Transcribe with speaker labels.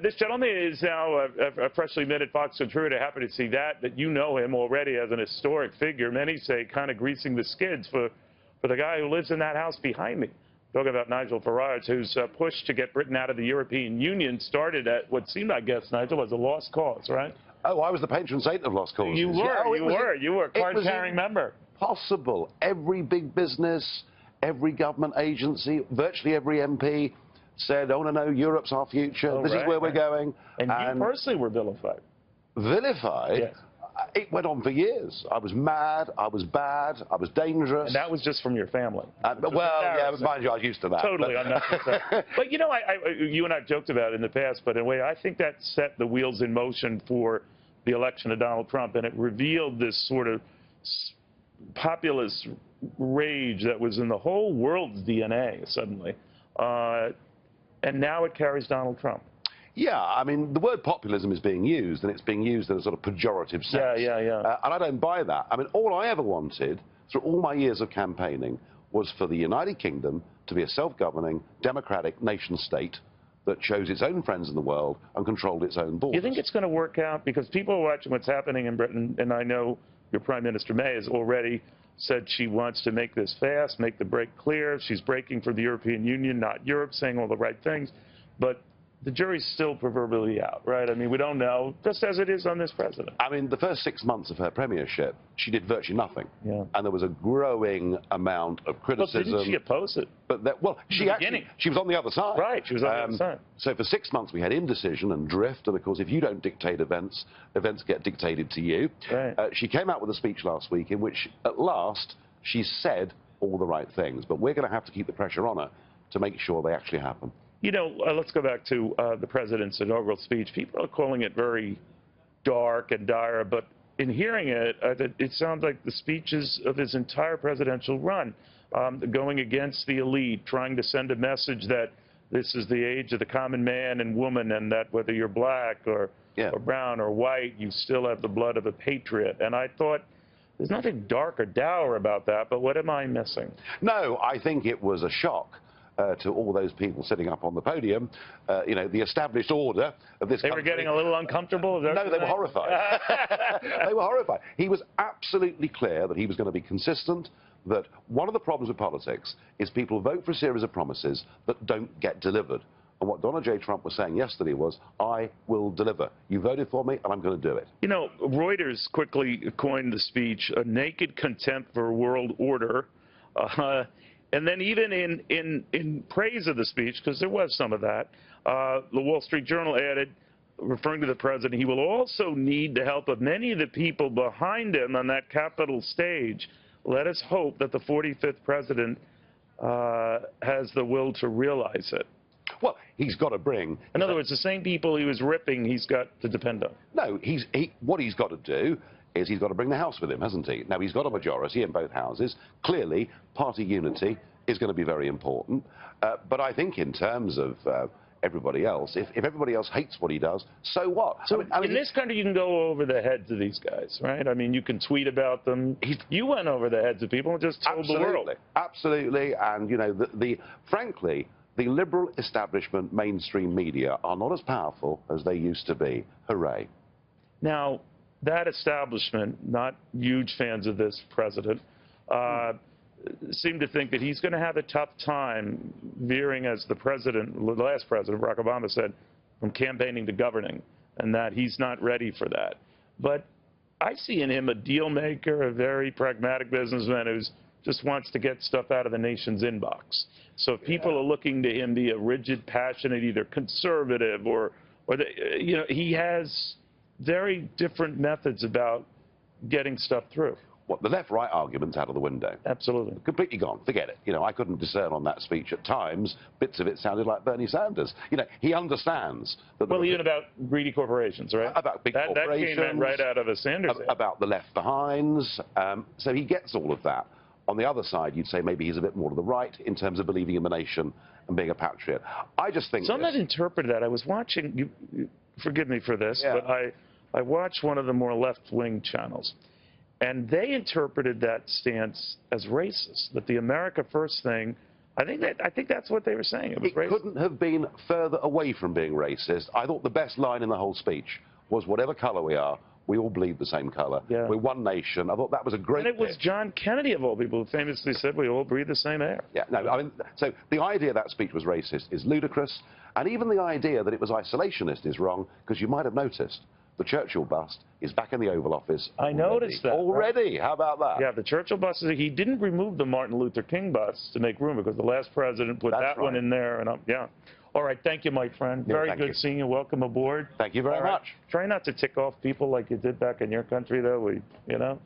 Speaker 1: This gentleman is now a freshly minted Fox contributor. Happy to see that you know him already as an historic figure. Many say kind of greasing the skids for the guy who lives in that house behind me. Talking about Nigel Farage, whose push to get Britain out of the European Union started at what seemed, I guess, Nigel, as a lost cause, right?
Speaker 2: Oh, I was the patron saint of lost causes.
Speaker 1: You were. You were a card-carrying member.
Speaker 2: Possible. Every big business, every government agency, virtually every MP said, oh, no, Europe's our future.
Speaker 1: Oh,
Speaker 2: this is where we're going.
Speaker 1: And you personally were vilified.
Speaker 2: Vilified?
Speaker 1: Yes.
Speaker 2: It went on for years. I was mad, I was bad, I was dangerous.
Speaker 1: And that was just from your family.
Speaker 2: Well, yeah, mind you, I was used to that.
Speaker 1: Totally unnecessary. But, you know, you and I have joked about it in the past, but in a way, I think that set the wheels in motion for the election of Donald Trump, and it revealed this sort of populist rage that was in the whole world's DNA suddenly. And now it carries Donald Trump.
Speaker 2: Yeah, I mean, the word populism is being used, and it's being used in a sort of pejorative sense.
Speaker 1: Yeah.
Speaker 2: And I don't buy that. I mean, all I ever wanted, through all my years of campaigning, was for the United Kingdom to be a self-governing, democratic nation-state that chose its own friends in the world and controlled its own borders.
Speaker 1: You think it's going to work out? Because people are watching what's happening in Britain, and I know your Prime Minister May has already said she wants to make this fast, make the break clear. She's breaking for the European Union, not Europe, saying all the right things. But the jury's still proverbially out, right? I mean, we don't know, just as it is on this president.
Speaker 2: I mean, the first 6 months of her premiership, she did virtually nothing.
Speaker 1: Yeah.
Speaker 2: And there was a growing amount of criticism.
Speaker 1: Well, didn't she oppose it?
Speaker 2: But she was on the other side.
Speaker 1: Right, she was on the other side.
Speaker 2: So for 6 months we had indecision and drift, and of course if you don't dictate events, events get dictated to you.
Speaker 1: Right.
Speaker 2: She came out with a speech last week in which, at last, she said all the right things. But we're going to have to keep the pressure on her to make sure they actually happen.
Speaker 1: You know, let's go back to the president's inaugural speech. People are calling it very dark and dire, but in hearing it, it sounds like the speeches of his entire presidential run, going against the elite, trying to send a message that this is the age of the common man and woman, and that whether you're black or brown or white, you still have the blood of a patriot. And I thought, there's nothing dark or dour about that, but what am I missing?
Speaker 2: No, I think it was a shock to all those people sitting up on the podium. You know, the established order of this country.
Speaker 1: They were getting a little uncomfortable?
Speaker 2: No, they were horrified. They were horrified. He was absolutely clear that he was going to be consistent, that one of the problems with politics is people vote for a series of promises that don't get delivered. And what Donald J. Trump was saying yesterday was, I will deliver. You voted for me, and I'm going to do it. You
Speaker 1: know, Reuters quickly coined the speech a naked contempt for world order. And then even in praise of the speech, because there was some of that, the Wall Street Journal added, referring to the president, he will also need the help of many of the people behind him on that Capitol stage. Let us hope that the 45th president has the will to realize it.
Speaker 2: Well, he's got to bring...
Speaker 1: In other words, the same people he was ripping, he's got to depend on.
Speaker 2: No, what he's got to do is he's got to bring the House with him, hasn't he? Now, he's got a majority in both houses. Clearly, party unity is going to be very important. But I think in terms of everybody else, if everybody else hates what he does, so what?
Speaker 1: So in this country, you can go over the heads of these guys, right? I mean, you can tweet about them. You went over the heads of people and just told the world.
Speaker 2: Absolutely. And, you know, frankly, the liberal establishment mainstream media are not as powerful as they used to be. Hooray.
Speaker 1: Now, that establishment, not huge fans of this president, seem to think that he's going to have a tough time veering, as the last president, Barack Obama, said, from campaigning to governing, and that he's not ready for that. But I see in him a deal maker, a very pragmatic businessman who just wants to get stuff out of the nation's inbox. So if people are looking to him be a rigid, passionate, either conservative or you know, he has very different methods about getting stuff through.
Speaker 2: What, the left-right argument's out of the window?
Speaker 1: Absolutely.
Speaker 2: Completely gone. Forget it. You know, I couldn't discern on that speech at times. Bits of it sounded like Bernie Sanders. You know, he understands that...
Speaker 1: Well, even about greedy corporations, right?
Speaker 2: About big corporations.
Speaker 1: That came right out of a Sanders.
Speaker 2: About the left behinds. So he gets all of that. On the other side, you'd say maybe he's a bit more to the right in terms of believing in the nation and being a patriot. I just think...
Speaker 1: Some have interpreted that. I was watching... forgive me for this, but I watched one of the more left-wing channels. And they interpreted that stance as racist, that the America First thing I think that's what they were saying. It was
Speaker 2: It
Speaker 1: racist.
Speaker 2: couldn't have been further away from being racist. I thought the best line in the whole speech was, whatever colour we are, we all bleed the same colour.
Speaker 1: Yeah.
Speaker 2: We're one nation. I thought that was a great
Speaker 1: And it was
Speaker 2: pitch.
Speaker 1: John Kennedy, of all people, who famously said we all breathe the same air.
Speaker 2: Yeah, no, I mean, so the idea that speech was racist is ludicrous, and even the idea that it was isolationist is wrong, because you might have noticed the Churchill bust is back in the Oval Office.
Speaker 1: I noticed that.
Speaker 2: Already? How about that?
Speaker 1: Yeah, the Churchill bust, he didn't remove the Martin Luther King bust to make room, because the last president put
Speaker 2: That's
Speaker 1: that one
Speaker 2: right.
Speaker 1: in there. And yeah. All right, thank you, my friend.
Speaker 2: Yeah,
Speaker 1: Very
Speaker 2: thank
Speaker 1: good
Speaker 2: you.
Speaker 1: seeing you. Welcome aboard.
Speaker 2: Thank you very
Speaker 1: All right.
Speaker 2: much.
Speaker 1: Try not to tick off people like you did back in your country, though. You know?